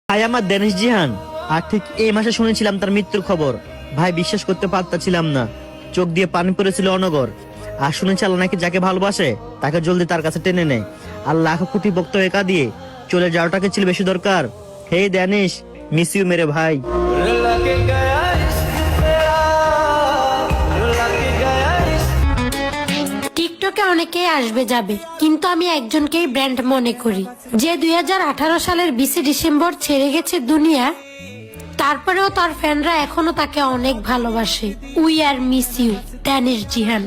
ভাই আমার ড্যানিশ জিহান, আর ঠিক এই মাসে শুনেছিলাম তার মৃত্যুর খবর। ভাই বিশ্বাস করতে পারতাছিলাম না, চোখ দিয়ে পানি পড়েছিল অনগর। আর শুনেছি আল্লাহ নাকি যাকে ভালোবাসে তাকে জলদি তার কাছে টেনে নেয়। আর লাখো কোটি ভক্ত একা দিয়ে চলে যাওয়াটাকে ছিল বেশি দরকার। হে ড্যানিশ, মিস ইউ মেরে ভাই। টিকটকে অনেকেই আসবে যাবে, কিন্তু আমি একজনকেই ব্র্যান্ড মনে করি, যে 2018 সালের 20 ডিসেম্বর ছেড়ে গেছে দুনিয়া। তারপরেও তার ফ্যানরা এখনো তাকে অনেক ভালোবাসে। We are miss you Danish Jihan.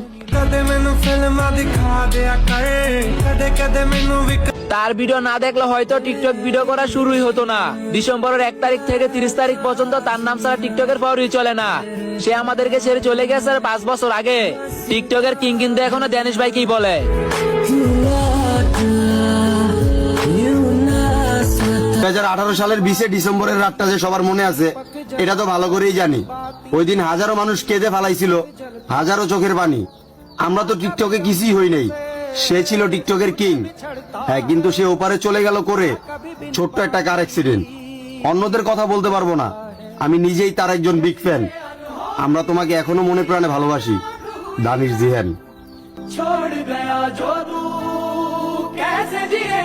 তার ভিডিও না দেখলে হয়তো টিকটক ভিডিও করা শুরুই হতো না। ডিসেম্বরের 1 তারিখ থেকে 30 তারিখ পর্যন্ত তার নাম ছাড়া টিকটকের পাওয়ারই চলে না। সে আমাদেরকে ছেড়ে চলে গেছে 5 বছর আগে। টিকটকের কিং কিন্তু এখনো ড্যানিশ ভাই কি বলে। 2018 সালের 20 ডিসেম্বরের রাতটা যে সবার মনে আছে, এটা তো ভালো করেই জানি। ওই দিন হাজারো মানুষ কেঁদে ফেলাইছিল, হাজারো চোখের পানি। আমরা তো টিকটকে কিছুই হই নাই, সে ছিল টিকটকের কিং। হ্যাঁ, কিন্তু সে ওপারে চলে গেল করে ছোট্ট একটা কার অ্যাক্সিডেন্ট। অন্যদের কথা বলতে পারবো না, আমি নিজেই তার একজন বিগ ফ্যান। আমরা তোমাকে এখনো মনে প্রাণে ভালোবাসি, দানিশ জিহান।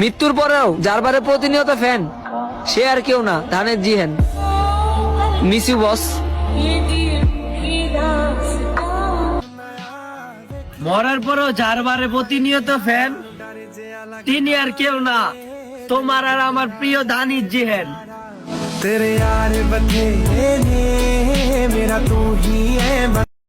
মৃত্যুর পরেও যার বারে প্রতিনিয়ত ফ্যান, সে আর কেউ না, Danish Jihan. Miss you boss. মরার পরও যার বারে প্রতিনিয়ত ফ্যান, তিনি আর কেউ না, তোমার আর আমার প্রিয় দানিশ জিহান। तेरे यार बंदे ने मेरा तू ही है।